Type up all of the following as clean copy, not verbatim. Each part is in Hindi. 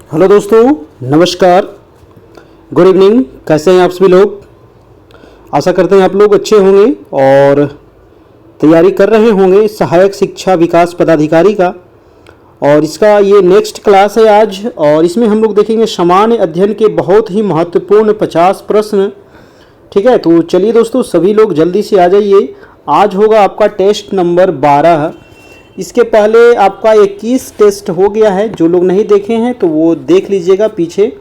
हेलो दोस्तों, नमस्कार, गुड इवनिंग। कैसे हैं आप सभी लोग? आशा करते हैं आप लोग अच्छे होंगे और तैयारी कर रहे होंगे सहायक शिक्षा विकास पदाधिकारी का। और इसका ये नेक्स्ट क्लास है आज, और इसमें हम लोग देखेंगे सामान्य अध्ययन के बहुत ही महत्वपूर्ण 50 प्रश्न। ठीक है, तो चलिए दोस्तों, सभी लोग जल्दी से आ जाइए। आज होगा आपका टेस्ट नंबर 12। इसके पहले आपका 21 टेस्ट हो गया है। जो लोग नहीं देखे हैं तो वो देख लीजिएगा, पीछे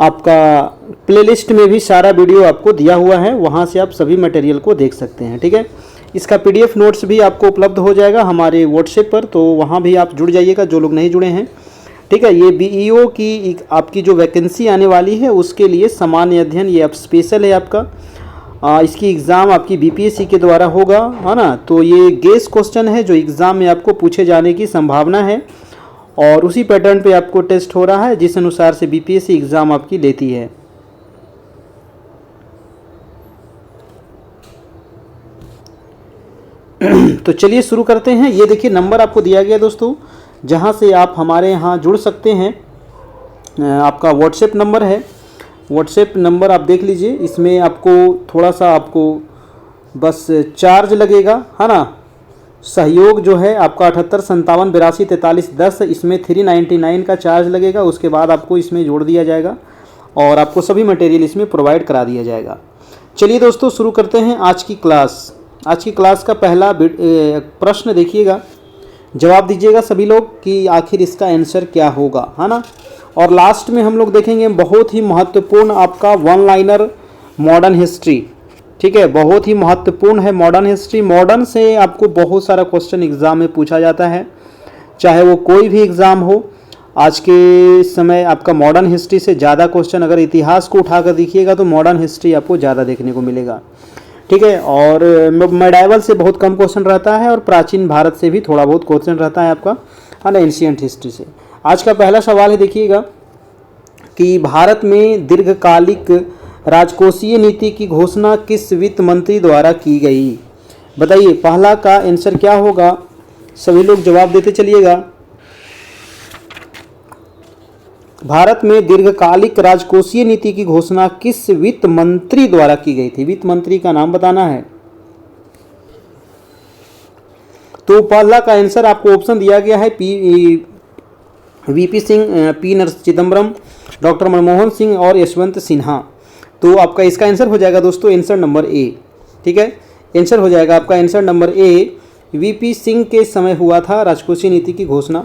आपका प्लेलिस्ट में भी सारा वीडियो आपको दिया हुआ है, वहाँ से आप सभी मटेरियल को देख सकते हैं। ठीक है, इसका पीडीएफ नोट्स भी आपको उपलब्ध हो जाएगा हमारे व्हाट्सएप पर, तो वहाँ भी आप जुड़ जाइएगा जो लोग नहीं जुड़े हैं। ठीक है, ये बीईओ की आपकी जो वैकेंसी आने वाली है उसके लिए सामान्य अध्ययन ये अब स्पेशल है आपका। इसकी एग्ज़ाम आपकी बीपीएससी के द्वारा होगा, है ना। तो ये गेस क्वेश्चन है जो एग्ज़ाम में आपको पूछे जाने की संभावना है, और उसी पैटर्न पे आपको टेस्ट हो रहा है जिस अनुसार से बीपीएससी एग्ज़ाम आपकी लेती है। तो चलिए शुरू करते हैं। ये देखिए नंबर आपको दिया गया दोस्तों, जहाँ से आप हमारे यहाँ जुड़ सकते हैं। आपका व्हाट्सएप नंबर है, व्हाट्सएप नंबर आप देख लीजिए। इसमें आपको थोड़ा सा आपको बस चार्ज लगेगा, है ना। सहयोग जो है आपका 7857824310, इसमें 399 का चार्ज लगेगा। उसके बाद आपको इसमें जोड़ दिया जाएगा और आपको सभी मटेरियल इसमें प्रोवाइड करा दिया जाएगा। चलिए दोस्तों, शुरू करते हैं आज की क्लास। आज की क्लास का पहला प्रश्न देखिएगा, जवाब दीजिएगा सभी लोग कि आखिर इसका आंसर क्या होगा, है ना। और लास्ट में हम लोग देखेंगे बहुत ही महत्वपूर्ण आपका वन लाइनर मॉडर्न हिस्ट्री। ठीक है, बहुत ही महत्वपूर्ण है मॉडर्न हिस्ट्री। मॉडर्न से आपको बहुत सारा क्वेश्चन एग्ज़ाम में पूछा जाता है, चाहे वो कोई भी एग्ज़ाम हो। आज के समय आपका मॉडर्न हिस्ट्री से ज़्यादा क्वेश्चन, अगर इतिहास को उठाकर देखिएगा तो मॉडर्न हिस्ट्री आपको ज़्यादा देखने को मिलेगा। ठीक है, और मेडाइवल से बहुत कम क्वेश्चन रहता है, और प्राचीन भारत से भी थोड़ा बहुत क्वेश्चन रहता है आपका, है ना, एंशिएंट हिस्ट्री से। आज का पहला सवाल है, देखिएगा कि भारत में दीर्घकालिक राजकोषीय नीति की घोषणा किस वित्त मंत्री द्वारा की गई? बताइए पहला का आंसर क्या होगा? सभी लोग जवाब देते चलिएगा। भारत में दीर्घकालिक राजकोषीय नीति की घोषणा किस वित्त मंत्री द्वारा की गई थी? वित्त मंत्री का नाम बताना है। तो पहला का आंसर आपको ऑप्शन दिया गया है VP Singh, P Chidambaram, doctor Manmohan Singh और यशवंत सिन्हा। तो आपका इसका आंसर हो जाएगा दोस्तों आंसर नंबर ए। ठीक है, आंसर हो जाएगा आपका answer number A. VP Singh के समय हुआ था राजकोषीय नीति की घोषणा।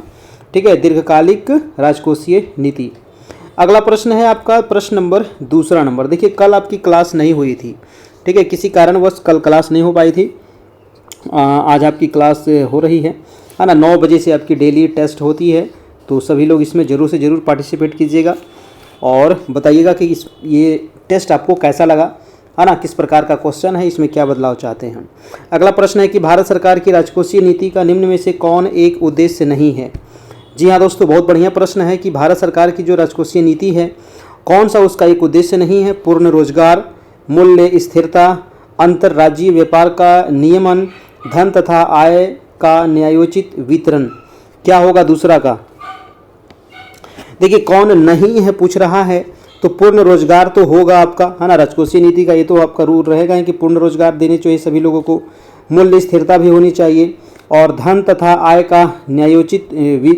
ठीक है, दीर्घकालिक राजकोषीय नीति। अगला प्रश्न है आपका प्रश्न नंबर दूसरा नंबर। देखिए कल आपकी क्लास नहीं हुई थी। ठीक है, किसी कारणवश कल क्लास नहीं हो पाई थी। आज आपकी क्लास हो रही है ना। 9 बजे से आपकी डेली टेस्ट होती है, तो सभी लोग इसमें ज़रूर से ज़रूर पार्टिसिपेट कीजिएगा और बताइएगा कि ये टेस्ट आपको कैसा लगा, है ना, किस प्रकार का क्वेश्चन है, इसमें क्या बदलाव चाहते हैं। अगला प्रश्न है कि भारत सरकार की राजकोषीय नीति का निम्न में से कौन एक उद्देश्य नहीं है? जी हाँ दोस्तों, बहुत बढ़िया प्रश्न है कि भारत सरकार की जो राजकोषीय नीति है कौन सा उसका एक उद्देश्य नहीं है? पूर्ण रोजगार, मूल्य स्थिरता, अंतर्राज्यीय व्यापार का नियमन, धन तथा आय का न्यायोचित वितरण। क्या होगा दूसरा का? देखिए कौन नहीं है पूछ रहा है, तो पूर्ण रोजगार तो होगा आपका, है ना। राजकोषीय नीति का ये तो आपका रूल रहेगा कि पूर्ण रोजगार देने चाहिए सभी लोगों को, मूल्य स्थिरता भी होनी चाहिए, और धन तथा आय का न्यायोचित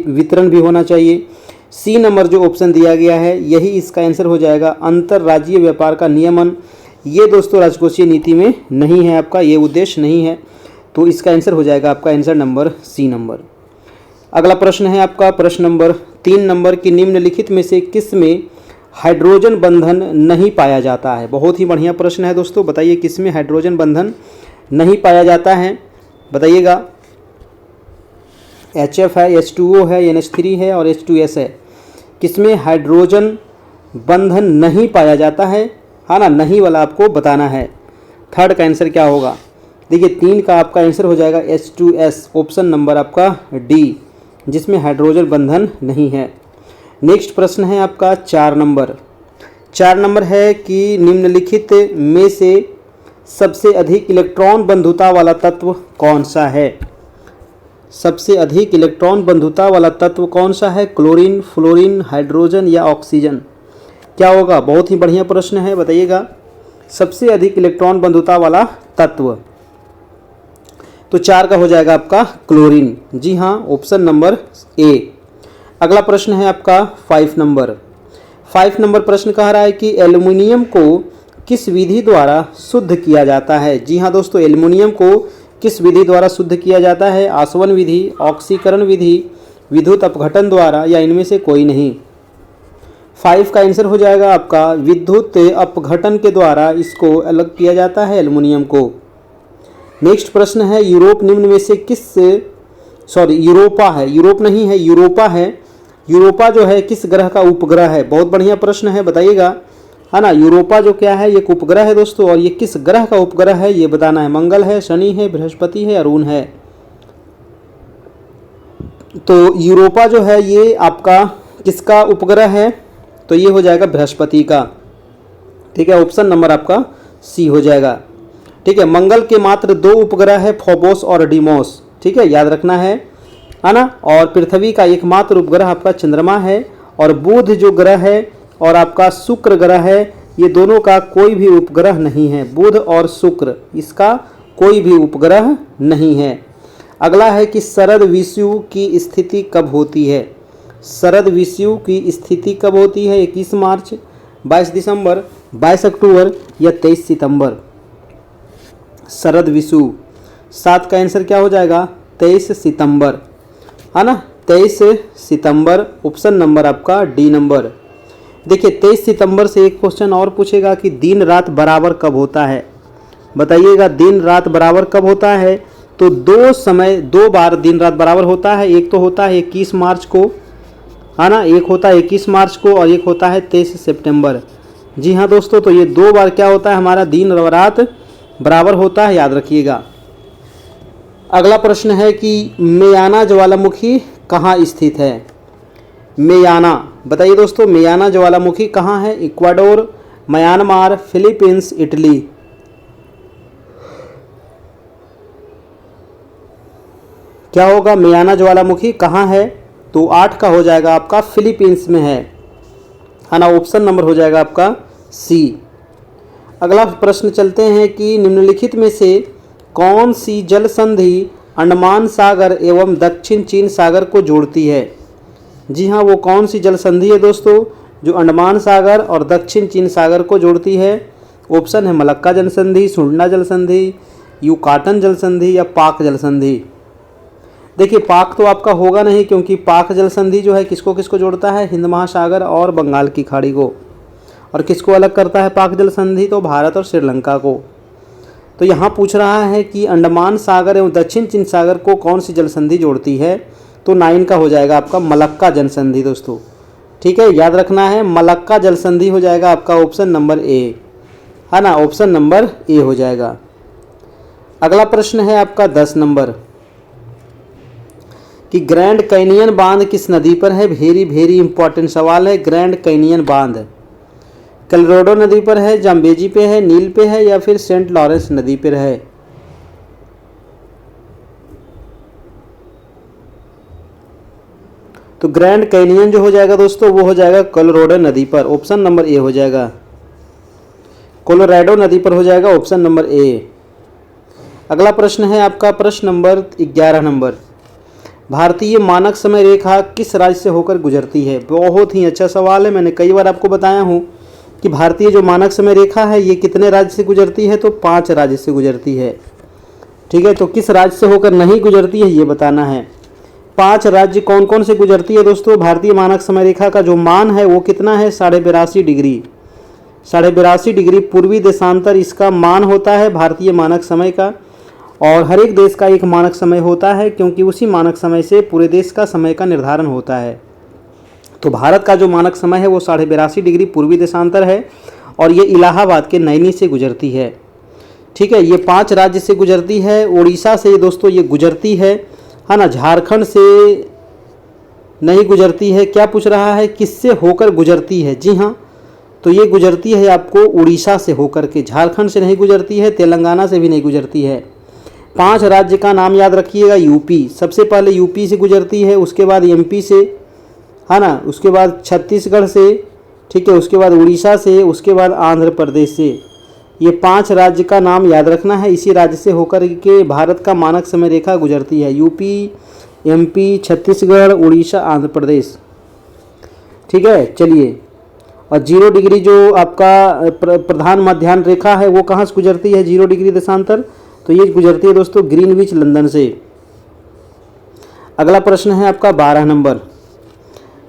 वितरण भी होना चाहिए। सी नंबर जो ऑप्शन दिया गया है यही इसका आंसर हो जाएगा। अंतर्राज्यीय व्यापार का नियमन, ये दोस्तों राजकोषीय नीति में नहीं है आपका, ये उद्देश्य नहीं है, तो इसका आंसर हो जाएगा आपका आंसर नंबर सी नंबर। अगला प्रश्न है आपका प्रश्न नंबर 3 नंबर की निम्नलिखित में से किस में हाइड्रोजन बंधन नहीं पाया जाता है? बहुत ही बढ़िया प्रश्न है दोस्तों, बताइए किस में हाइड्रोजन बंधन नहीं पाया जाता है? बताइएगा। HF है, H2O है, NH3 है और H2S है। किसमें हाइड्रोजन बंधन नहीं पाया जाता है ना। नहीं वाला आपको बताना है। थर्ड का आंसर क्या होगा? देखिए 3 का आपका आंसर हो जाएगा H2S, ऑप्शन नंबर आपका डी, जिसमें हाइड्रोजन बंधन नहीं है। नेक्स्ट प्रश्न है आपका 4 नंबर। 4 नंबर है कि निम्नलिखित में से सबसे अधिक इलेक्ट्रॉन बंधुता वाला तत्व कौन सा है? सबसे अधिक इलेक्ट्रॉन बंधुता वाला तत्व कौन सा है? क्लोरीन, फ्लोरीन, हाइड्रोजन या ऑक्सीजन? क्या होगा? बहुत ही बढ़िया प्रश्न है, बताइएगा। सबसे अधिक इलेक्ट्रॉन बंधुता वाला तत्व, तो 4 का हो जाएगा आपका क्लोरीन। जी हाँ, ऑप्शन नंबर ए। अगला प्रश्न है आपका 5 नंबर। 5 नंबर प्रश्न कह रहा है कि एल्युमिनियम को किस विधि द्वारा शुद्ध किया जाता है? जी हाँ दोस्तों, एल्युमिनियम को किस विधि द्वारा शुद्ध किया जाता है? आसवन विधि, ऑक्सीकरण विधि, विद्युत अपघटन द्वारा या इनमें से कोई नहीं? 5 का आंसर हो जाएगा आपका विद्युत अपघटन के द्वारा इसको अलग किया जाता है एल्युमिनियम को। नेक्स्ट प्रश्न है यूरोप निम्न में से यूरोपा है, यूरोप नहीं है, यूरोपा है। यूरोपा जो है किस ग्रह का उपग्रह है? बहुत बढ़िया प्रश्न है, बताइएगा, है ना। यूरोपा जो क्या है, एक उपग्रह है दोस्तों, और ये किस ग्रह का उपग्रह है ये बताना है। मंगल है, शनि है, बृहस्पति है, अरुण है। तो यूरोपा जो है ये आपका किसका उपग्रह है? तो ये हो जाएगा बृहस्पति का। ठीक है, ऑप्शन नंबर आपका सी हो जाएगा। ठीक है, मंगल के मात्र 2 उपग्रह है, फोबोस और डीमोस। ठीक है, याद रखना है ना। और पृथ्वी का एकमात्र उपग्रह आपका चंद्रमा है, और बुध जो ग्रह है और आपका शुक्र ग्रह है, ये दोनों का कोई भी उपग्रह नहीं है। बुध और शुक्र, इसका कोई भी उपग्रह नहीं है। अगला है कि शरद विषुव की स्थिति कब होती है? शरद विषुव की स्थिति कब होती है? 21 मार्च, 22 दिसंबर, 22 अक्टूबर या 23 सितंबर? शरद विषुव 7 का आंसर क्या हो जाएगा? 23 सितंबर, है ना। 23 सितंबर, ऑप्शन नंबर आपका डी नंबर। देखिए 23 सितंबर से एक क्वेश्चन और पूछेगा कि दिन रात बराबर कब होता है? बताइएगा, दिन रात बराबर कब होता है? तो 2 बार दिन रात बराबर होता है। एक तो होता है 21 मार्च को, है ना, एक होता है 21 मार्च को और एक होता है 23 सितंबर। जी हाँ दोस्तों, तो ये 2 बार क्या होता है हमारा दिन रात बराबर होता है, याद रखिएगा। अगला प्रश्न है कि मेयाना ज्वालामुखी कहाँ स्थित है? मेयाना, बताइए दोस्तों, मेयाना ज्वालामुखी कहाँ है? Ecuador, Myanmar, Philippines, Italy? क्या होगा? मेयाना ज्वालामुखी कहाँ है? तो 8 का हो जाएगा आपका फिलीपींस में है ना। ऑप्शन नंबर हो जाएगा आपका सी। अगला प्रश्न चलते हैं कि निम्नलिखित में से कौन सी जल संधि अंडमान सागर एवं दक्षिण चीन सागर को जोड़ती है? जी हाँ, वो कौन सी जल संधि है दोस्तों जो अंडमान सागर और दक्षिण चीन सागर को जोड़ती है? ऑप्शन है मलक्का जल संधि, सुंडा जल संधि, युकाटन जल संधि या पाक जल संधि? देखिए पाक तो आपका होगा नहीं, क्योंकि पाक जल संधि जो है किसको किसको जोड़ता है? हिंद महासागर और बंगाल की खाड़ी को। और किसको अलग करता है पाक जल संधि? तो भारत और श्रीलंका को। तो यहाँ पूछ रहा है कि अंडमान सागर एवं दक्षिण चीन सागर को कौन सी जल संधि जोड़ती है? तो 9 का हो जाएगा आपका मलक्का जल संधि दोस्तों। ठीक है, याद रखना है, मलक्का जल संधि हो जाएगा आपका ऑप्शन नंबर ए, है ना। ऑप्शन नंबर ए हो जाएगा। अगला प्रश्न है आपका 10 नंबर कि ग्रैंड कैनियन बांध किस नदी पर है? वेरी इंपॉर्टेंट सवाल है। ग्रैंड कैनियन बांध कोलोराडो नदी पर है, जाम्बेजी पे है, नील पे है या फिर सेंट लॉरेंस नदी पर है? तो ग्रैंड कैनियन जो हो जाएगा दोस्तों वो हो जाएगा कोलोराडो नदी पर। ऑप्शन नंबर ए हो जाएगा, कोलोराडो नदी पर हो जाएगा, ऑप्शन नंबर ए। अगला प्रश्न है आपका प्रश्न नंबर 11 नंबर। भारतीय मानक समय रेखा किस राज्य से होकर गुजरती है? बहुत ही अच्छा सवाल है। मैंने कई बार आपको बताया हूँ कि भारतीय जो मानक समय रेखा है ये कितने राज्य से गुजरती है? तो 5 राज्य से गुजरती है। ठीक है, तो किस राज्य से होकर नहीं गुजरती है ये बताना है। 5 राज्य कौन कौन से गुजरती है दोस्तों? भारतीय मानक समय रेखा का जो मान है वो कितना है? 82.5 डिग्री। 82.5 डिग्री पूर्वी देशांतर इसका मान होता है भारतीय मानक समय का। और हर एक देश का एक मानक समय होता है, क्योंकि उसी मानक समय से पूरे देश का समय का निर्धारण होता है। तो भारत का जो मानक समय है वो 82.5 डिग्री पूर्वी देशांतर है और ये इलाहाबाद के नैनी से गुजरती है। ठीक है, ये 5 राज्य से गुजरती है। उड़ीसा से दोस्तों ये गुजरती है ना। झारखंड से नहीं गुजरती है। क्या पूछ रहा है? किससे होकर गुजरती है? जी हाँ, तो ये गुजरती है आपको उड़ीसा से होकर के। झारखंड से नहीं गुजरती है, तेलंगाना से भी नहीं गुजरती है। 5 राज्य का नाम याद रखिएगा। यूपी सबसे पहले यूपी से गुजरती है, उसके बाद एमपी से, है ना, उसके बाद छत्तीसगढ़ से, ठीक है, उसके बाद उड़ीसा से, उसके बाद आंध्र प्रदेश से। ये 5 राज्य का नाम याद रखना है। इसी राज्य से होकर के भारत का मानक समय रेखा गुजरती है। UP, MP, Chhattisgarh, Orissa, Andhra Pradesh. ठीक है, चलिए। और 0 डिग्री जो आपका प्रधान मध्याह्न रेखा है वो कहाँ से गुजरती है 0 डिग्री देशांतर? तो ये गुजरती है दोस्तों ग्रीनविच लंदन से। अगला प्रश्न है आपका 12 नंबर।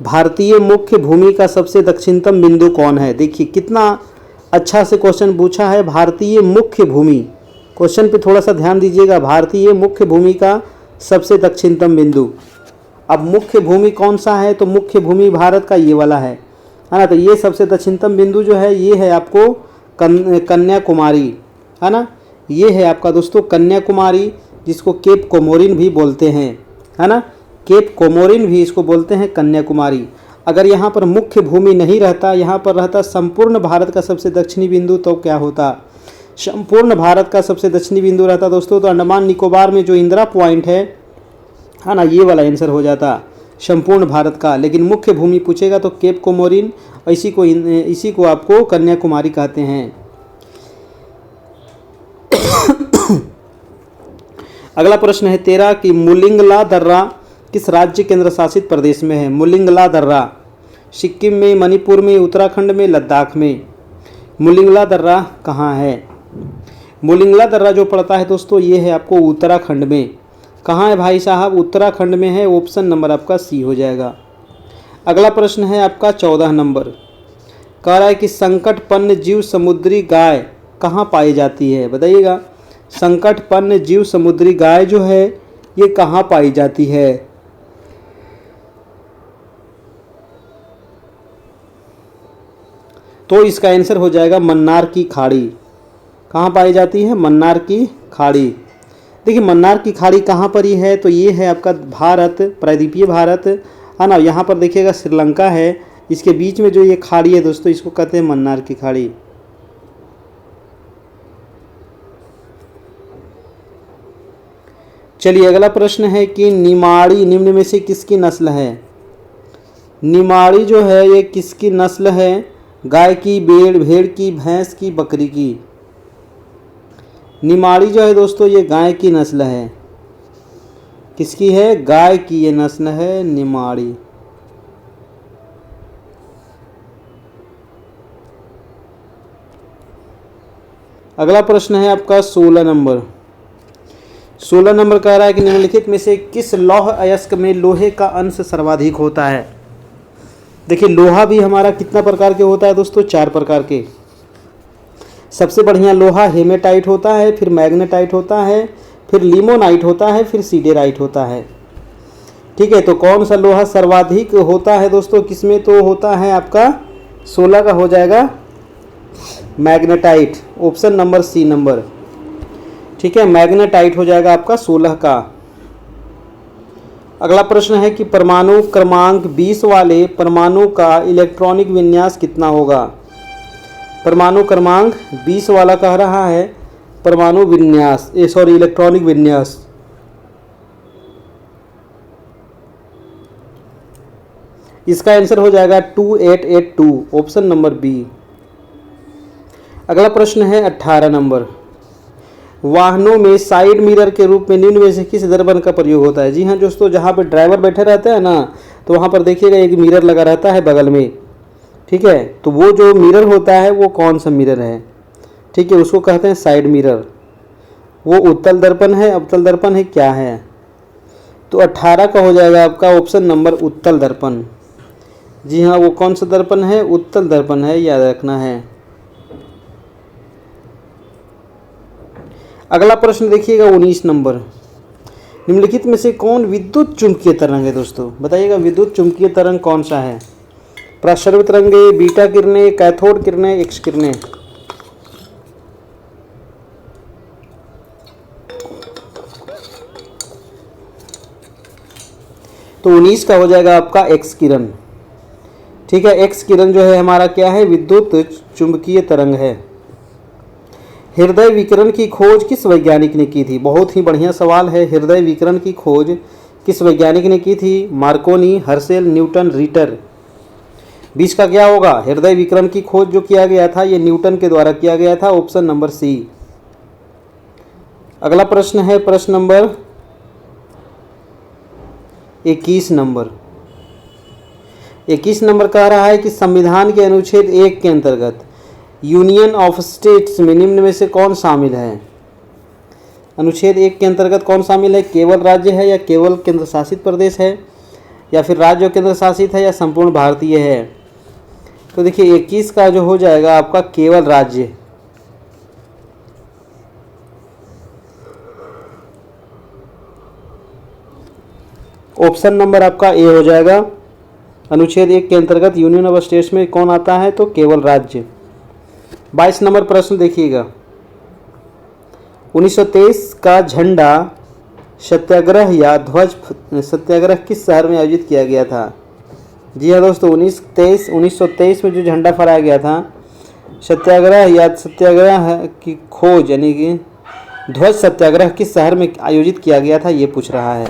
भारतीय मुख्य भूमि का सबसे दक्षिणतम बिंदु कौन है? देखिए कितना अच्छा से क्वेश्चन पूछा है। भारतीय मुख्य भूमि, क्वेश्चन पे थोड़ा सा ध्यान दीजिएगा। भारतीय मुख्य भूमि का सबसे दक्षिणतम बिंदु। अब मुख्य भूमि कौन सा है? तो मुख्य भूमि भारत का ये वाला है ना। तो ये सबसे दक्षिणतम बिंदु जो है ये है आपको कन्याकुमारी, है ना। ये है आपका दोस्तों कन्याकुमारी, जिसको केप कोमोरिन भी बोलते हैं, है ना। केप कोमोरिन भी इसको बोलते हैं, कन्याकुमारी। अगर यहाँ पर मुख्य भूमि नहीं रहता, यहाँ पर रहता संपूर्ण भारत का सबसे दक्षिणी बिंदु, तो क्या होता? संपूर्ण भारत का सबसे दक्षिणी बिंदु रहता दोस्तों तो अंडमान निकोबार में जो इंदिरा पॉइंट है ना, ये वाला आंसर हो जाता संपूर्ण भारत का। लेकिन मुख्य भूमि पूछेगा तो केप कोमोरिन, इसी को आपको कन्याकुमारी कहते हैं। अगला प्रश्न है 13 कि मुलिंगला दर्रा किस राज्य केंद्र शासित प्रदेश में है? मुलिंगला दर्रा सिक्किम में, मणिपुर में, उत्तराखंड में, लद्दाख में। मुलिंगला दर्रा कहाँ है? मुलिंगला दर्रा जो पड़ता है दोस्तों ये है आपको उत्तराखंड में। कहाँ है भाई साहब? उत्तराखंड में है। ऑप्शन नंबर आपका सी हो जाएगा। अगला प्रश्न है आपका 14 नंबर। कह रहा है कि संकटपन्न जीव समुद्री गाय कहाँ पाई जाती है? बताइएगा। संकटपन्न जीव समुद्री गाय जो है ये कहाँ पाई जाती है? तो इसका आंसर हो जाएगा मन्नार की खाड़ी। कहाँ पाई जाती है? मन्नार की खाड़ी। देखिए मन्नार की खाड़ी कहाँ पर ही है? तो ये है आपका भारत, प्रायद्वीपीय भारत, है ना। यहाँ पर देखिएगा श्रीलंका है, इसके बीच में जो ये खाड़ी है दोस्तों इसको कहते हैं मन्नार की खाड़ी। चलिए अगला प्रश्न है कि निमाड़ी निम्न में से किसकी नस्ल है? निमाड़ी जो है ये किसकी नस्ल है? गाय की, भेड़ की, भैंस की, बकरी की? निमाड़ी जो है दोस्तों ये गाय की नस्ल है। किसकी है? गाय की ये नस्ल है निमाड़ी। अगला प्रश्न है आपका 16 नंबर। 16 नंबर कह रहा है कि निम्नलिखित में से किस लौह अयस्क में लोहे का अंश सर्वाधिक होता है? देखिए लोहा भी हमारा कितना प्रकार के होता है दोस्तों? 4 प्रकार के। सबसे बढ़िया लोहा हेमेटाइट होता है, फिर मैग्नेटाइट होता है, फिर लिमोनाइट होता है, फिर सीडेराइट होता है। ठीक है, तो कौन सा लोहा सर्वाधिक होता है दोस्तों किसमें? तो होता है आपका 16 का हो जाएगा magnetite. Option number C number. ठीक है, मैग्नेटाइट हो जाएगा आपका 16 का। अगला प्रश्न है कि परमाणु क्रमांक 20 वाले परमाणु का इलेक्ट्रॉनिक विन्यास कितना होगा? परमाणु क्रमांक 20 वाला कह रहा है परमाणु विन्यास, इलेक्ट्रॉनिक विन्यास। इसका आंसर हो जाएगा 2882, ऑप्शन नंबर बी। अगला प्रश्न है 18 नंबर। वाहनों में साइड मिरर के रूप में निम्न में से किस दर्पण का प्रयोग होता है? जी हाँ दोस्तों, जहाँ पर ड्राइवर बैठे रहते हैं ना तो वहाँ पर देखिएगा एक मिरर लगा रहता है बगल में। ठीक है, तो वो जो मिरर होता है वो कौन सा मिरर है? ठीक है, उसको कहते हैं साइड मिरर। वो उत्तल दर्पण है, अवतल दर्पण है, क्या है? तो 18 का हो जाएगा आपका ऑप्शन नंबर उत्तल दर्पण। जी हाँ, वो कौन सा दर्पण है? उत्तल दर्पण है, याद रखना है। अगला प्रश्न देखिएगा 19 नंबर। निम्नलिखित में से कौन विद्युत चुंबकीय तरंग है दोस्तों? बताइएगा विद्युत चुंबकीय तरंग कौन सा है? प्रसर्व तरंगें, बीटा किरणें, कैथोड किरणें, एक्स किरणें? तो 19 का हो जाएगा आपका एक्स किरण। ठीक है, एक्स किरण जो है हमारा क्या है? विद्युत चुंबकीय तरंग है। हृदय विकिरण की खोज किस वैज्ञानिक ने की थी? बहुत ही बढ़िया सवाल है। हृदय विकिरण की खोज किस वैज्ञानिक ने की थी? Markovnikov, Herschel, Newton, रीटर। 20 का क्या होगा? हृदय विकिरण की खोज जो किया गया था ये न्यूटन के द्वारा किया गया था, ऑप्शन नंबर सी। अगला प्रश्न है प्रश्न नंबर 21 नंबर। 21 नंबर कह रहा है कि संविधान के अनुच्छेद 1 के अंतर्गत यूनियन ऑफ स्टेट्स में निम्न में से कौन शामिल है? अनुच्छेद 1 के अंतर्गत कौन शामिल है? केवल राज्य है या केवल केंद्र शासित प्रदेश है या फिर राज्य और केंद्र शासित है या संपूर्ण भारतीय है? तो देखिए 21 का जो हो जाएगा आपका केवल राज्य। ऑप्शन नंबर आपका ए हो जाएगा। अनुच्छेद 1 के अंतर्गत यूनियन ऑफ स्टेट्स में कौन आता है? तो केवल राज्य। 22 नंबर प्रश्न देखिएगा। 1923 का झंडा सत्याग्रह या ध्वज सत्याग्रह किस शहर में आयोजित किया गया था? जी हाँ दोस्तों, 1923 में जो झंडा फहराया गया था सत्याग्रह या सत्याग्रह की खोज यानी कि ध्वज सत्याग्रह किस शहर में आयोजित किया गया था ये पूछ रहा है।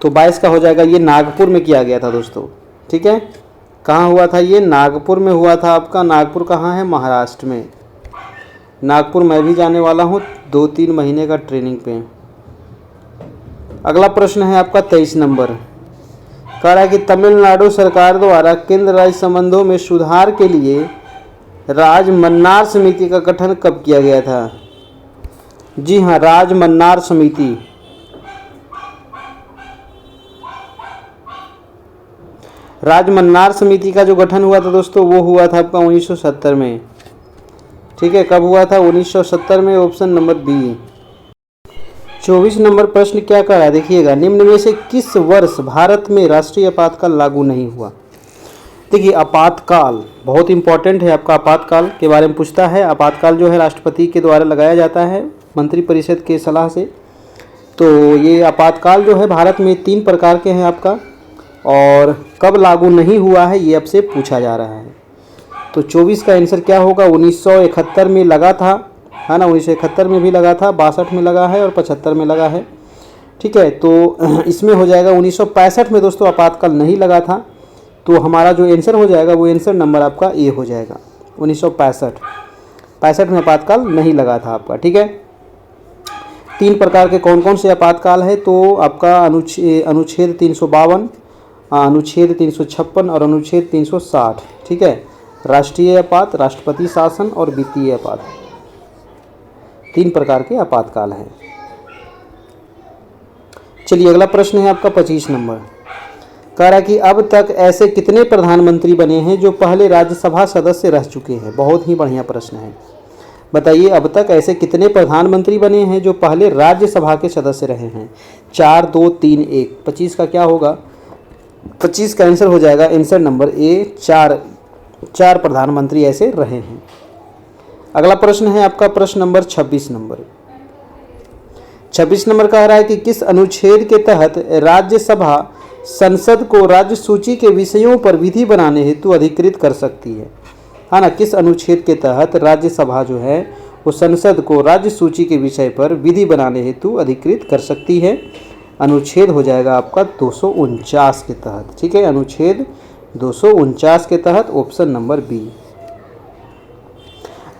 तो 22 का हो जाएगा, ये नागपुर में किया गया था दोस्तों। ठीक है, कहाँ हुआ था? ये नागपुर में हुआ था आपका। नागपुर कहाँ है? महाराष्ट्र में। नागपुर मैं भी जाने वाला हूँ 2-3 महीने का ट्रेनिंग पे। अगला प्रश्न है आपका 23 नंबर। कह रहा है कि तमिलनाडु सरकार द्वारा केंद्र राज्य संबंधों में सुधार के लिए राजमन्नार समिति का गठन कब किया गया था? जी हाँ, राजमन्नार समिति। राजमन्नार समिति का जो गठन हुआ था दोस्तों वो हुआ था आपका 1970 में। ठीक है, कब हुआ था? 1970 में, ऑप्शन नंबर बी। 24 नंबर प्रश्न क्या कह रहा है देखिएगा। निम्न में से किस वर्ष भारत में राष्ट्रीय आपातकाल लागू नहीं हुआ? देखिए आपातकाल बहुत इंपॉर्टेंट है आपका। आपातकाल के बारे में पूछता है। आपातकाल जो है राष्ट्रपति के द्वारा लगाया जाता है मंत्रिपरिषद के सलाह से। तो ये आपातकाल जो है भारत में 3 प्रकार के हैं आपका, और कब लागू नहीं हुआ है ये आपसे पूछा जा रहा है। तो 24 का आंसर क्या होगा? 1971 में लगा था, है ना। 1971 में भी लगा था, 62 में लगा है और 75 में लगा है। ठीक है, तो इसमें हो जाएगा 1965 में दोस्तों आपातकाल नहीं लगा था। तो हमारा जो आंसर हो जाएगा वो आंसर नंबर आपका ए हो जाएगा। 1965 में आपातकाल नहीं लगा था आपका। ठीक है, 3 प्रकार के कौन कौन से आपातकाल है? तो आपका अनुच्छेद 352, अनुच्छेद 356 और अनुच्छेद 360। ठीक है, राष्ट्रीय आपात, राष्ट्रपति शासन और वित्तीय आपात, 3 प्रकार के आपातकाल हैं। चलिए अगला प्रश्न है आपका 25 नंबर। कह रहा है कि अब तक ऐसे कितने प्रधानमंत्री बने हैं जो पहले राज्यसभा सदस्य रह चुके हैं? बहुत ही बढ़िया प्रश्न है। बताइए अब तक ऐसे कितने प्रधानमंत्री बने हैं जो पहले राज्यसभा के सदस्य रहे हैं? 4, 2, 3, 1। 25 का क्या होगा? 25 का आंसर हो जाएगा आंसर नंबर ए, 4 प्रधानमंत्री ऐसे रहे हैं। अगला प्रश्न है आपका प्रश्न नंबर 26 नंबर। 26 नंबर कह रहा है कि किस अनुच्छेद के तहत राज्यसभा संसद को राज्य सूची के विषयों पर विधि बनाने हेतु अधिकृत कर सकती है ना। किस अनुच्छेद के तहत राज्यसभा जो है वो संसद को राज्य सूची के विषय पर विधि बनाने हेतु अधिकृत कर सकती है? अनुच्छेद हो जाएगा आपका 249 के तहत। ठीक है, अनुच्छेद 249 के तहत, ऑप्शन नंबर बी।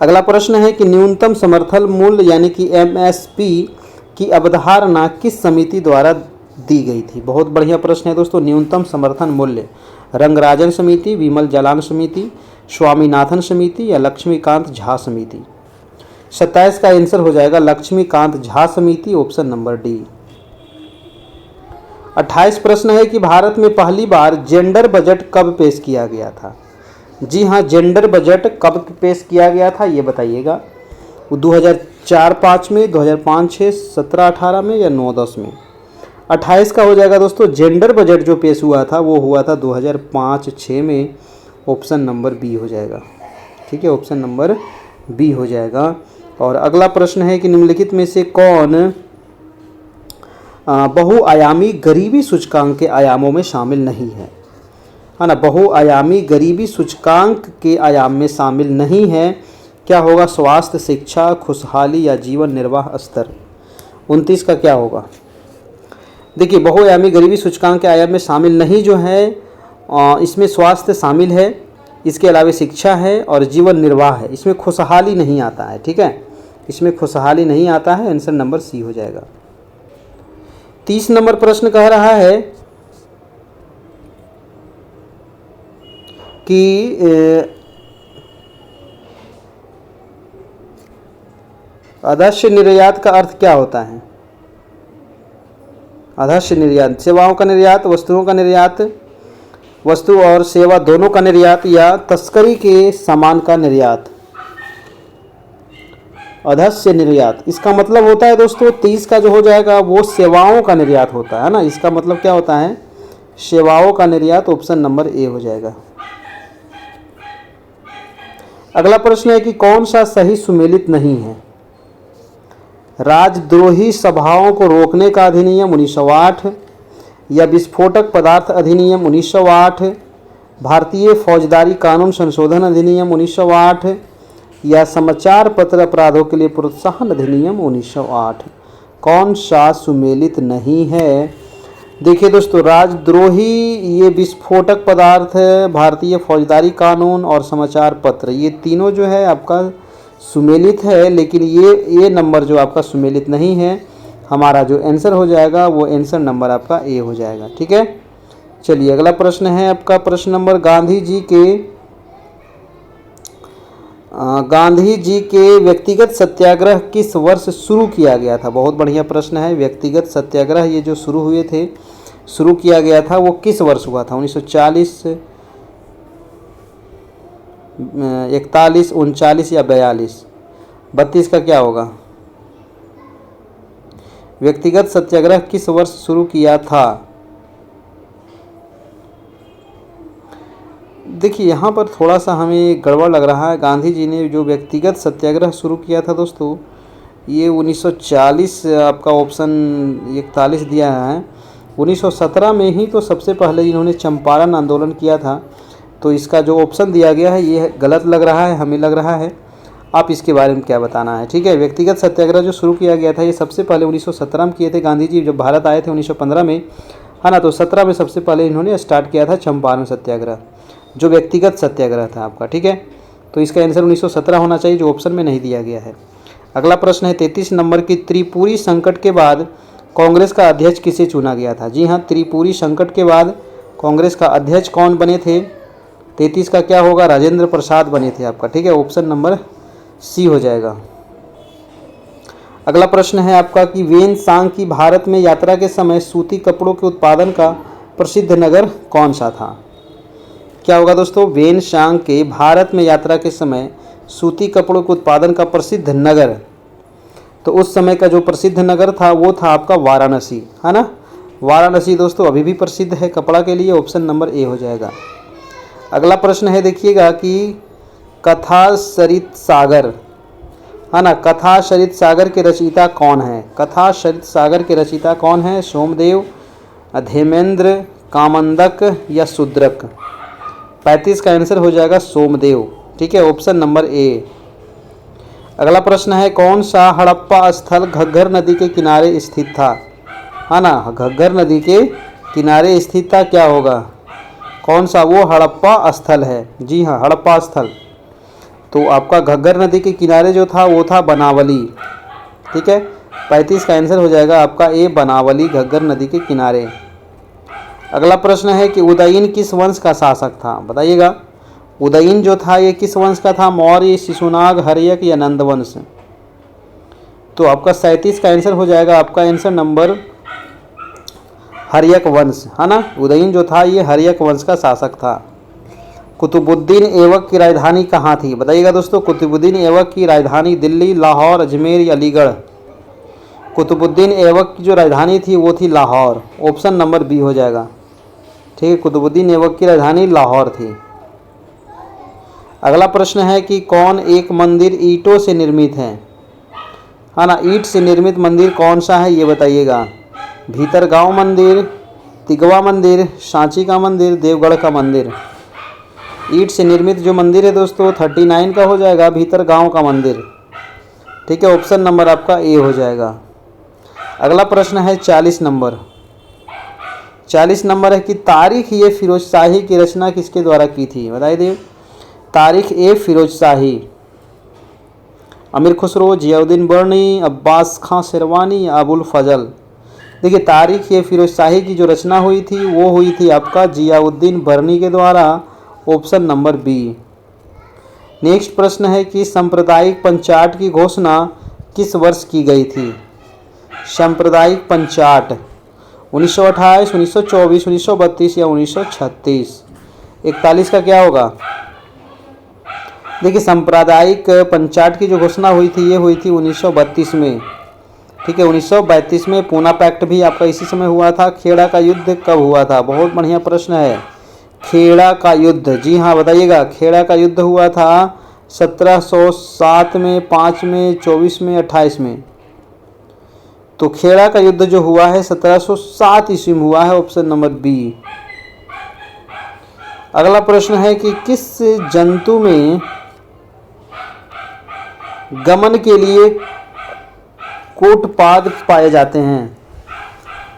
अगला प्रश्न है कि न्यूनतम समर्थन मूल्य यानी कि एमएसपी की अवधारणा किस समिति द्वारा दी गई थी? बहुत बढ़िया प्रश्न है दोस्तों। न्यूनतम समर्थन मूल्य रंगराजन समिति, विमल जालान समिति, स्वामीनाथन समिति या लक्ष्मीकांत झा समिति? 27 का आंसर हो जाएगा लक्ष्मीकांत झा समिति, ऑप्शन नंबर डी। 28 प्रश्न है कि भारत में पहली बार जेंडर बजट कब पेश किया गया था? जी हाँ, जेंडर बजट कब पेश किया गया था ये बताइएगा। 2004-05 में, 2005-06, 17-18 में या 9-10 में? 28 का हो जाएगा दोस्तों जेंडर बजट जो पेश हुआ था वो हुआ था 2005-06 में, ऑप्शन नंबर बी हो जाएगा। ठीक है, ऑप्शन नंबर बी हो जाएगा। और अगला प्रश्न है कि निम्नलिखित में से कौन बहुआयामी गरीबी सूचकांक के आयामों में शामिल नहीं है ना। बहुआयामी गरीबी सूचकांक के आयाम में शामिल नहीं है क्या होगा? स्वास्थ्य, शिक्षा, खुशहाली या जीवन निर्वाह स्तर। 29 का क्या होगा? देखिए, बहुआयामी गरीबी सूचकांक के आयाम में शामिल नहीं जो है, इसमें स्वास्थ्य शामिल है, इसके अलावा शिक्षा है और जीवन निर्वाह है। इसमें खुशहाली नहीं आता है, ठीक है, इसमें खुशहाली नहीं आता है। आंसर नंबर सी हो जाएगा। 30 नंबर प्रश्न कह रहा है कि अधस्य निर्यात का अर्थ क्या होता है? अधस्य निर्यात, सेवाओं का निर्यात, वस्तुओं का निर्यात, वस्तु और सेवा दोनों का निर्यात, या तस्करी के सामान का निर्यात। अधस्य निर्यात, इसका मतलब होता है दोस्तों 30 का जो हो जाएगा वो सेवाओं का निर्यात होता है ना। इसका मतलब क्या होता है? सेवाओं का निर्यात। ऑप्शन नंबर ए हो जाएगा। अगला प्रश्न है कि कौन सा सही सुमेलित नहीं है? राजद्रोही सभाओं को रोकने का अधिनियम 1908, या विस्फोटक पदार्थ अधिनियम 1908, भारतीय फौजदारी कानून संशोधन अधिनियम 1908, या समाचार पत्र अपराधों के लिए प्रोत्साहन अधिनियम 1908। कौन सा सुमेलित नहीं है? देखिए दोस्तों, राजद्रोही, ये विस्फोटक पदार्थ, भारतीय फौजदारी कानून और समाचार पत्र, ये तीनों जो है आपका सुमेलित है, लेकिन ये नंबर जो आपका सुमेलित नहीं है, हमारा जो आंसर हो जाएगा वो आंसर नंबर आपका ए हो जाएगा। ठीक है, चलिए अगला प्रश्न है आपका प्रश्न नंबर गांधी जी के व्यक्तिगत सत्याग्रह किस वर्ष शुरू किया गया था? बहुत बढ़िया प्रश्न है। व्यक्तिगत सत्याग्रह ये जो शुरू किया गया था वो किस वर्ष हुआ था? 1940, 41, 39 या 42? 32 का क्या होगा? व्यक्तिगत सत्याग्रह किस वर्ष शुरू किया था? देखिए यहाँ पर थोड़ा सा हमें गड़बड़ लग रहा है। गांधी जी ने जो व्यक्तिगत सत्याग्रह शुरू किया था दोस्तों, ये 1940 आपका ऑप्शन 41 दिया है। 1917 में ही तो सबसे पहले इन्होंने चंपारण आंदोलन किया था, तो इसका जो ऑप्शन दिया गया है ये गलत लग रहा है, हमें लग रहा है। आप इसके बारे में क्या बताना है? ठीक है, व्यक्तिगत सत्याग्रह जो शुरू किया गया था ये सबसे पहले 1917 में किए थे गांधी जी। जब भारत आए थे 1915 में, है ना, तो 17 में सबसे पहले इन्होंने स्टार्ट किया था चंपारण सत्याग्रह, जो व्यक्तिगत सत्याग्रह था आपका। ठीक है, तो इसका आंसर 1917 होना चाहिए, जो ऑप्शन में नहीं दिया गया है। अगला प्रश्न है 33 नंबर की, त्रिपुरी संकट के बाद कांग्रेस का अध्यक्ष किसे चुना गया था? जी हाँ, त्रिपुरी संकट के बाद कांग्रेस का अध्यक्ष कौन बने थे? 33 का क्या होगा? राजेंद्र प्रसाद बने थे आपका। ठीक है, ऑप्शन नंबर सी हो जाएगा। अगला प्रश्न है आपका कि वेन सांग की भारत में यात्रा के समय सूती कपड़ों के उत्पादन का प्रसिद्ध नगर कौन सा था? क्या होगा दोस्तों? वेन सांग के भारत में यात्रा के समय सूती कपड़ों के उत्पादन का प्रसिद्ध नगर, तो उस समय का जो प्रसिद्ध नगर था वो था आपका वाराणसी, है ना। वाराणसी दोस्तों अभी भी प्रसिद्ध है कपड़ा के लिए। ऑप्शन नंबर ए हो जाएगा। अगला प्रश्न है देखिएगा कि कथा सरित सागर, है ना, कथा सरित सागर के रचयिता कौन है? कथा सरित सागर के रचयिता कौन है? सोमदेव, धर्मेंद्र, कामंदक या शूद्रक? 35 का आंसर हो जाएगा सोमदेव। ठीक है, ऑप्शन नंबर ए। अगला प्रश्न है कौन सा हड़प्पा स्थल घग्गर नदी के किनारे स्थित था? है ना, घग्गर नदी के किनारे स्थित था, क्या होगा? कौन सा वो हड़प्पा स्थल है? जी हाँ, हड़प्पा स्थल। तो आपका घग्गर नदी के किनारे जो था वो था बनावली। ठीक है, 35 का आंसर हो जाएगा आपका ए, बनावली, घग्गर नदी के किनारे। अगला प्रश्न है कि उदयीन किस वंश का शासक था? बताइएगा, उदयीन जो था ये किस वंश का था? मौर्य, शिशुनाग, हर्यक या नंद वंश? तो आपका 37 का आंसर हो जाएगा आपका आंसर नंबर हर्यक वंश, है ना। उदयीन जो था ये हर्यक वंश का शासक था। कुतुबुद्दीन ऐबक की राजधानी कहाँ थी? बताइएगा दोस्तों, कुतुबुद्दीन ऐबक की राजधानी दिल्ली, लाहौर, अजमेर या अलीगढ़? कुतुबुद्दीन ऐबक की जो राजधानी थी वो थी लाहौर। ऑप्शन नंबर बी हो जाएगा। ठीक है, कुतुबुद्दीन ऐबक की राजधानी लाहौर थी। अगला प्रश्न है कि कौन एक मंदिर ईंटों से निर्मित है ना, ईंट से निर्मित मंदिर कौन सा है ये बताइएगा। भीतरगांव मंदिर, तिगवा मंदिर, सांची का मंदिर, देवगढ़ का मंदिर? ईंट से निर्मित जो मंदिर है दोस्तों 39 का हो जाएगा, भीतर गांव का मंदिर। ठीक है, ऑप्शन नंबर आपका ए हो जाएगा। अगला प्रश्न है 40 नंबर। 40 नंबर है कि तारीख ए फिरोज शाही की रचना किसके द्वारा की थी, बताइए दे। तारीख ए फिरोज शाही, अमीर खुसरो, जियाउद्दीन बर्नी, अब्बास खां शेरवानी या अबुल फजल। देखिए तारीख ए फिरोज शाही की जो रचना हुई थी वो हुई थी आपका जियाउद्दीन बर्नी के द्वारा, ऑप्शन नंबर बी। नेक्स्ट प्रश्न है कि सांप्रदायिक पंचाट की घोषणा किस वर्ष की गई थी। सांप्रदायिक पंचाट 1928, 1924, 1932 या 1936। 41 का क्या होगा। देखिए सांप्रदायिक पंचाट की जो घोषणा हुई थी ये हुई थी 1932 में। ठीक है, 1932 में पूना पैक्ट भी आपका इसी समय हुआ था। खेड़ा का युद्ध कब हुआ था, बहुत बढ़िया प्रश्न है। खेड़ा का युद्ध, जी हाँ बताइएगा। खेड़ा का युद्ध हुआ था 1707 में, 5 में, 24 में, 28 में। तो खेड़ा का युद्ध जो हुआ है 1707 ईस्वी में हुआ है, ऑप्शन नंबर बी। अगला प्रश्न है कि किस जंतु में गमन के लिए कूटपाद पाए जाते हैं,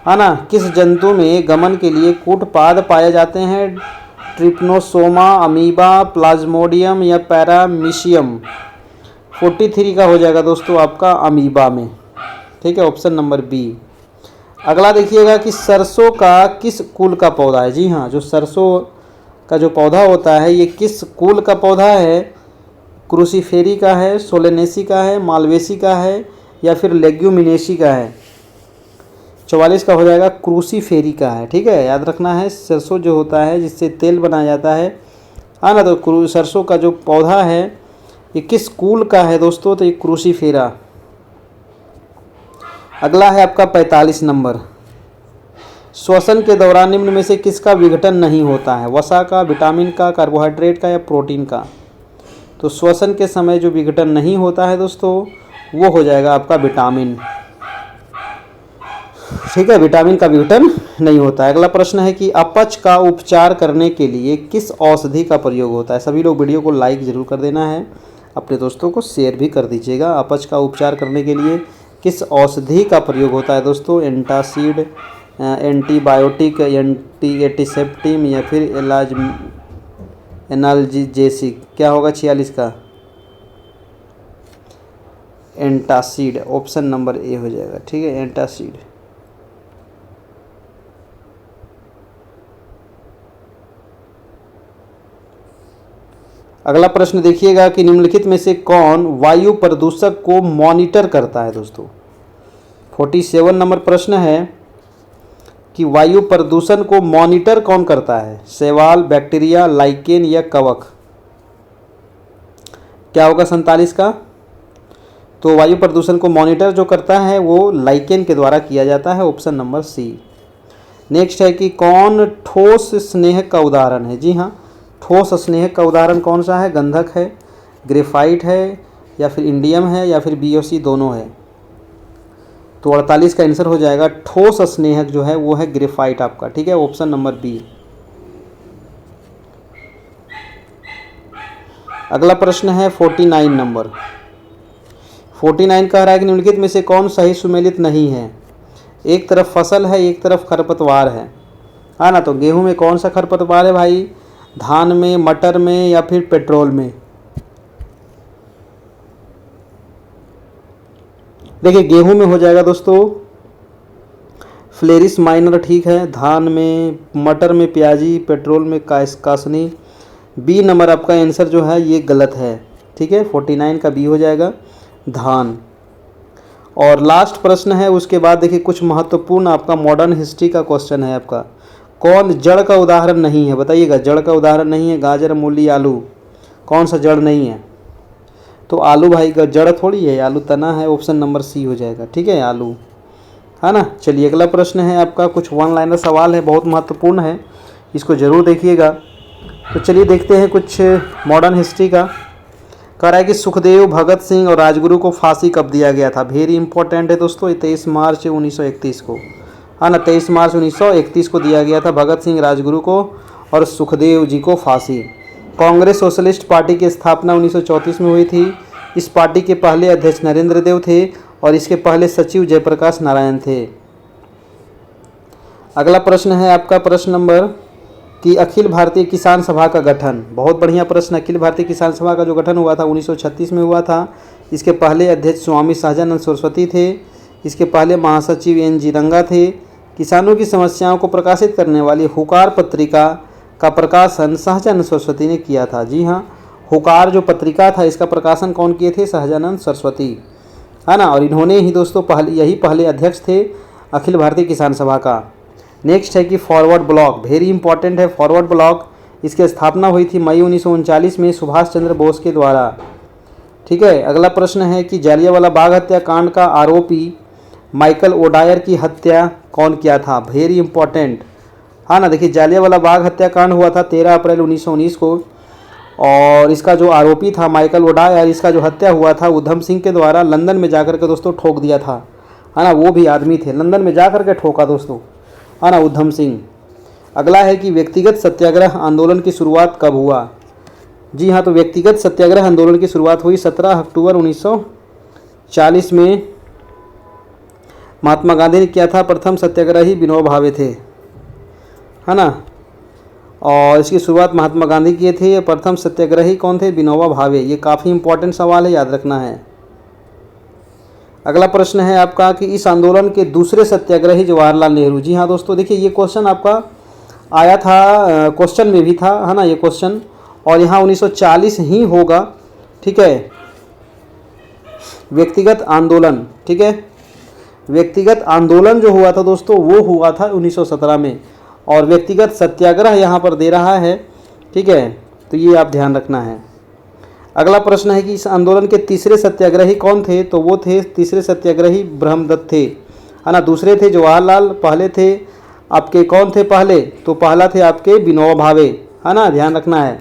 है ना। किस जंतु में गमन के लिए कूटपाद पाए जाते हैं। ट्रिप्नोसोमा, अमीबा, प्लाज्मोडियम या पैरामीशियम। 43 का हो जाएगा दोस्तों आपका अमीबा में। ठीक है, ऑप्शन नंबर बी। अगला देखिएगा कि सरसों का किस कुल का पौधा है। जी हाँ, जो सरसों का जो पौधा होता है ये किस कुल का पौधा है। क्रूसीफेरी का है, सोलेनेसी का है, मालवेसी का है या फिर लेग्यूमिनेसी का है। 44 का हो जाएगा क्रूसीफेरी का है। ठीक है, याद रखना है सरसों जो होता है जिससे तेल बनाया जाता है, हाँ ना। तो सरसों का जो पौधा है ये किस कुल का है दोस्तों, तो ये क्रूसीफेरा। अगला है आपका 45 नंबर। श्वसन के दौरान निम्न में से किसका विघटन नहीं होता है। वसा का, विटामिन का, कार्बोहाइड्रेट का या प्रोटीन का। तो श्वसन के समय जो विघटन नहीं होता है दोस्तों वो हो जाएगा आपका विटामिन। ठीक है, विटामिन का विघटन नहीं होता है। अगला प्रश्न है कि अपच का उपचार करने के लिए किस औषधि का प्रयोग होता है। सभी लोग वीडियो को लाइक ज़रूर कर देना है, अपने दोस्तों को शेयर भी कर दीजिएगा। अपच का उपचार करने के लिए किस औषधि का प्रयोग होता है दोस्तों। एंटासिड, एंटीबायोटिक, एंटीसेप्टिम या फिर एनाल्जेसिक। क्या होगा 46 का एंटासिड, ऑप्शन नंबर ए हो जाएगा। ठीक है, एंटासिड। अगला प्रश्न देखिएगा कि निम्नलिखित में से कौन वायु प्रदूषक को मॉनिटर करता है दोस्तों। 47 नंबर प्रश्न है कि वायु प्रदूषण को मॉनिटर कौन करता है। शैवाल, बैक्टीरिया, लाइकेन या कवक। क्या होगा 47 का। तो वायु प्रदूषण को मॉनिटर जो करता है वो लाइकेन के द्वारा किया जाता है, ऑप्शन नंबर सी। नेक्स्ट है कि कौन ठोस स्नेहक का उदाहरण है। जी हाँ, ठोस स्नेहक का उदाहरण कौन सा है। गंधक है, ग्रेफाइट है या फिर इंडियम है या फिर बीओसी दोनों है। तो 48 का आंसर हो जाएगा ठोस स्नेहक जो है वो है ग्रेफाइट आपका। ठीक है, ऑप्शन नंबर बी। अगला प्रश्न है 49 नंबर। 49 कह रहा है कि निम्नलिखित में से कौन सही सुमेलित नहीं है। एक तरफ फसल है, एक तरफ खरपतवार है, हाँ ना। तो गेहूं में कौन सा खरपतवार है भाई। धान में, मटर में या फिर पेट्रोल में। देखिए गेहूं में हो जाएगा दोस्तों फ्लेरिस माइनर। ठीक है, धान में, मटर में प्याजी, पेट्रोल में कासनी। बी नंबर आपका आंसर जो है ये गलत है। ठीक है, 49 का बी हो जाएगा धान। और लास्ट प्रश्न है उसके बाद देखिए कुछ महत्वपूर्ण आपका मॉडर्न हिस्ट्री का क्वेश्चन है आपका। कौन जड़ का उदाहरण नहीं है, बताइएगा। जड़ का उदाहरण नहीं है। गाजर, मूली, आलू, कौन सा जड़ नहीं है। तो आलू भाई का जड़ थोड़ी है, आलू तना है, ऑप्शन नंबर सी हो जाएगा। ठीक है, आलू, है ना। चलिए अगला प्रश्न है आपका, कुछ वन लाइनर सवाल है, बहुत महत्वपूर्ण है, इसको ज़रूर देखिएगा। तो चलिए देखते हैं कुछ मॉडर्न हिस्ट्री का। कह रहा है कि सुखदेव, भगत सिंह और राजगुरु को फांसी कब दिया गया था। वेरी इंपॉर्टेंट है दोस्तों, 23 मार्च 1931 को, हाँ ना। 23 मार्च 1931 को दिया गया था भगत सिंह, राजगुरु को और सुखदेव जी को फांसी। कांग्रेस सोशलिस्ट पार्टी की स्थापना 1934 में हुई थी। इस पार्टी के पहले अध्यक्ष नरेंद्र देव थे और इसके पहले सचिव जयप्रकाश नारायण थे। अगला प्रश्न है आपका प्रश्न नंबर कि अखिल भारतीय किसान सभा का गठन। बहुत बढ़िया प्रश्न। अखिल भारतीय किसान सभा का जो गठन हुआ था 1936 में हुआ था। इसके पहले अध्यक्ष स्वामी सहजानंद सरस्वती थे। इसके पहले महासचिव NG रंगा थे। किसानों की समस्याओं को प्रकाशित करने वाली हुकार पत्रिका का प्रकाशन सहजानंद सरस्वती ने किया था। जी हाँ, हुकार जो पत्रिका था इसका प्रकाशन कौन किए थे? सहजानंद सरस्वती, है ना। और इन्होंने ही दोस्तों यही पहले अध्यक्ष थे अखिल भारतीय किसान सभा का। नेक्स्ट है कि फॉरवर्ड ब्लॉक, वेरी इंपॉर्टेंट है फॉरवर्ड ब्लॉक। इसकी स्थापना हुई थी मई 1939 में सुभाष चंद्र बोस के द्वारा। ठीक है। अगला प्रश्न है कि जालियांवाला बाग हत्याकांड का आरोपी माइकल ओडायर की हत्या कौन किया था? वेरी इंपॉर्टेंट, हाँ ना। देखिए, जालियांवाला बाग हत्याकांड हुआ था 13 अप्रैल 1919 को, और इसका जो आरोपी था माइकल ओडायर, इसका जो हत्या हुआ था उधम सिंह के द्वारा लंदन में जाकर के दोस्तों ठोक दिया था, है ना। वो भी आदमी थे, लंदन में जाकर के ठोका दोस्तों, है ना, उधम सिंह। अगला है कि व्यक्तिगत सत्याग्रह आंदोलन की शुरुआत कब हुआ? जी हाँ, तो व्यक्तिगत सत्याग्रह आंदोलन की शुरुआत हुई 17 अक्टूबर 1940 में। महात्मा गांधी ने किया था। प्रथम सत्याग्रही विनोबा भावे थे, है ना। और इसकी शुरुआत महात्मा गांधी किए थे। प्रथम सत्याग्रही कौन थे? विनोबा भावे। ये काफ़ी इंपॉर्टेंट सवाल है, याद रखना है। अगला प्रश्न है आपका कि इस आंदोलन के दूसरे सत्याग्रही जवाहरलाल नेहरू। जी हाँ दोस्तों, देखिए ये क्वेश्चन आपका आया था, क्वेश्चन में भी था, है ना, ये क्वेश्चन। और यहाँ 1940 ही होगा। ठीक है। व्यक्तिगत आंदोलन, ठीक है, व्यक्तिगत आंदोलन जो हुआ था दोस्तों वो हुआ था 1917 में, और व्यक्तिगत सत्याग्रह यहाँ पर दे रहा है। ठीक है, तो ये आप ध्यान रखना है। अगला प्रश्न है कि इस आंदोलन के तीसरे सत्याग्रही कौन थे? तो वो थे तीसरे सत्याग्रही ब्रह्मदत्त थे, है ना। दूसरे थे जवाहरलाल, पहले थे आपके कौन थे पहले? तो पहला थे आपके विनोबा भावे, है ना, ध्यान रखना है।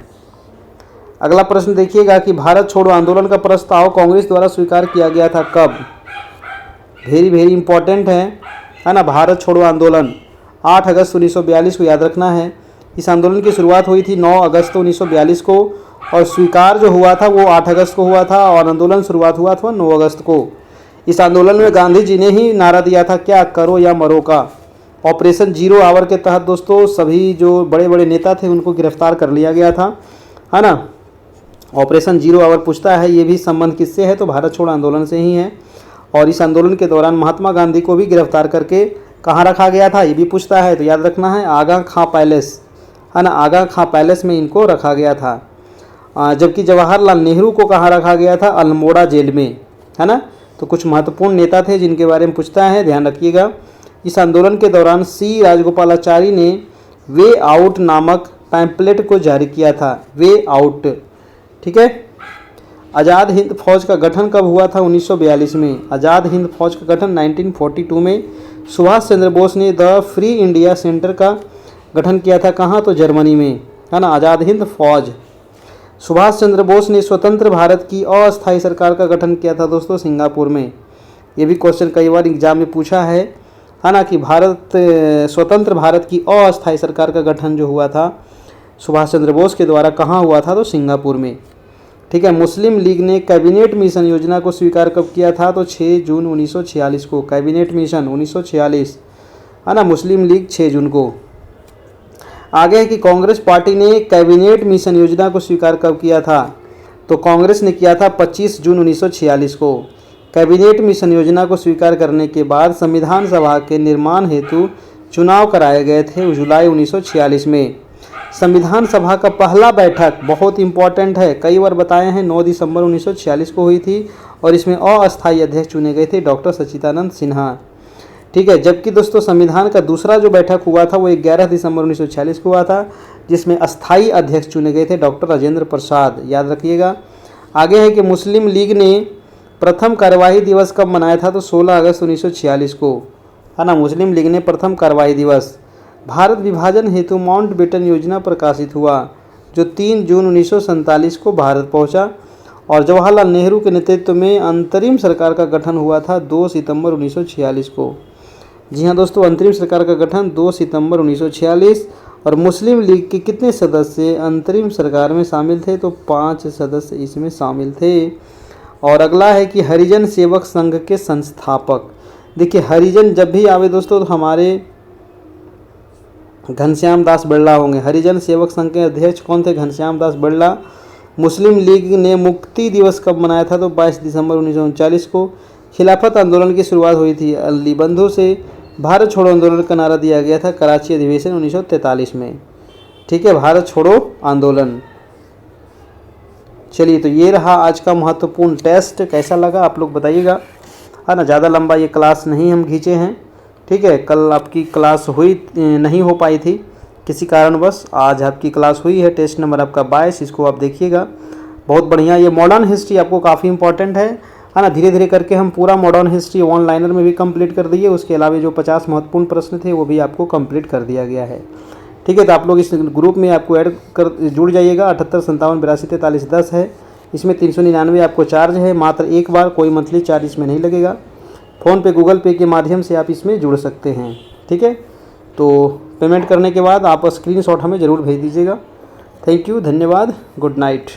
अगला प्रश्न देखिएगा कि भारत छोड़ो आंदोलन का प्रस्ताव कांग्रेस द्वारा स्वीकार किया गया था कब? वेरी इंपॉर्टेंट है ना। भारत छोड़ो आंदोलन 8 अगस्त 1942 को याद रखना है। इस आंदोलन की शुरुआत हुई थी 9 अगस्त 1942 को, और स्वीकार जो हुआ था वो 8 अगस्त को हुआ था, और आंदोलन शुरुआत हुआ था 9 अगस्त को। इस आंदोलन में गांधी जी ने ही नारा दिया था, क्या करो या मरो का। ऑपरेशन 0 आवर के तहत दोस्तों सभी जो बड़े बड़े नेता थे उनको गिरफ्तार कर लिया गया था, है ना। ऑपरेशन 0 आवर पूछता है, ये भी संबंध किससे है? तो भारत छोड़ो आंदोलन से ही है। और इस आंदोलन के दौरान महात्मा गांधी को भी गिरफ्तार करके कहाँ रखा गया था, ये भी पूछता है, तो याद रखना है आगा खां पैलेस, है ना, आगा खां पैलेस में इनको रखा गया था। जबकि जवाहरलाल नेहरू को कहाँ रखा गया था? अल्मोड़ा जेल में, है ना। तो कुछ महत्वपूर्ण नेता थे जिनके बारे में पूछता है, ध्यान रखिएगा। इस आंदोलन के दौरान C राजगोपालाचारी ने वे आउट नामक पैम्पलेट को जारी किया था, वे आउट। ठीक है। आज़ाद हिंद फौज का गठन कब हुआ था? 1942 में। आज़ाद हिंद फौज का गठन 1942 में सुभाष चंद्र बोस ने द फ्री इंडिया सेंटर का गठन किया था। कहाँ? तो जर्मनी में, है ना। आज़ाद हिंद फौज। सुभाष चंद्र बोस ने स्वतंत्र भारत की अस्थायी सरकार का गठन किया था दोस्तों सिंगापुर में। ये भी क्वेश्चन कई बार एग्जाम में पूछा है ना, कि स्वतंत्र भारत की अस्थायी सरकार का गठन जो हुआ था सुभाष चंद्र बोस के द्वारा कहाँ हुआ था? तो सिंगापुर में। ठीक है। मुस्लिम लीग ने कैबिनेट मिशन योजना को स्वीकार कब किया था? तो 6 जून 1946 को। कैबिनेट मिशन 1946, है ना, मुस्लिम लीग 6 जून को। आगे है कि कांग्रेस पार्टी ने कैबिनेट मिशन योजना को स्वीकार कब किया था? तो कांग्रेस ने किया था 25 जून 1946 को। कैबिनेट मिशन योजना को स्वीकार करने के बाद संविधान सभा के निर्माण हेतु चुनाव कराए गए थे जुलाई 1946 में। संविधान सभा का पहला बैठक बहुत इंपॉर्टेंट है, कई बार बताए हैं, 9 दिसंबर 1946 को हुई थी, और इसमें अस्थायी अध्यक्ष चुने गए थे डॉक्टर सच्चिदानंद सिन्हा। ठीक है। जबकि दोस्तों संविधान का दूसरा जो बैठक हुआ था वो 11 दिसंबर 1946 को हुआ था, जिसमें अस्थायी अध्यक्ष चुने गए थे डॉक्टर राजेंद्र प्रसाद, याद रखिएगा। आगे है कि मुस्लिम लीग ने प्रथम कार्यवाही दिवस कब मनाया था? तो 16 अगस्त 1946 को, है ना। मुस्लिम लीग ने प्रथम कार्यवाही दिवस। भारत विभाजन हेतु माउंटबेटन योजना प्रकाशित हुआ, जो 3 जून 1947 को भारत पहुंचा, और जवाहरलाल नेहरू के नेतृत्व में अंतरिम सरकार का गठन हुआ था 2 सितंबर 1946 को। जी हाँ दोस्तों, अंतरिम सरकार का गठन 2 सितंबर 1946, और मुस्लिम लीग के कितने सदस्य अंतरिम सरकार में शामिल थे? तो 5 सदस्य इसमें शामिल थे। और अगला है कि हरिजन सेवक संघ के संस्थापक। देखिए हरिजन जब भी आवे दोस्तों तो हमारे घनश्याम दास बिरला होंगे। हरिजन सेवक संघ के अध्यक्ष कौन थे? घनश्याम दास बिरला। मुस्लिम लीग ने मुक्ति दिवस कब मनाया था? तो 22 दिसंबर 1939 को। खिलाफत आंदोलन की शुरुआत हुई थी अली बंधु से। भारत छोड़ो आंदोलन का नारा दिया गया था कराची अधिवेशन 1943 में। ठीक है, भारत छोड़ो आंदोलन। चलिए, तो ये रहा आज का महत्वपूर्ण टेस्ट। कैसा लगा आप लोग बताइएगा, है ना। ज़्यादा लंबा ये क्लास नहीं हम खींचे हैं। ठीक है, कल आपकी क्लास हुई नहीं हो पाई थी किसी कारणवश, आज आपकी क्लास हुई है। टेस्ट नंबर आपका 22, इसको आप देखिएगा। बहुत बढ़िया, ये मॉडर्न हिस्ट्री आपको काफ़ी इंपॉर्टेंट है ना। धीरे धीरे करके हम पूरा मॉडर्न हिस्ट्री ऑनलाइनर में भी कंप्लीट कर दिए। उसके अलावा जो 50 महत्वपूर्ण प्रश्न थे वो भी आपको कंप्लीट कर दिया गया है। ठीक है, तो आप लोग इस ग्रुप में आपको ऐड कर जुड़ जाइएगा। 78 57 82 43 10 है। इसमें 399 आपको चार्ज है, मात्र एक बार, कोई मंथली चार्ज इसमें नहीं लगेगा। फ़ोन पे गूगल पे के माध्यम से आप इसमें जुड़ सकते हैं। ठीक है, तो पेमेंट करने के बाद आप स्क्रीनशॉट हमें ज़रूर भेज दीजिएगा। थैंक यू, धन्यवाद, गुड नाइट।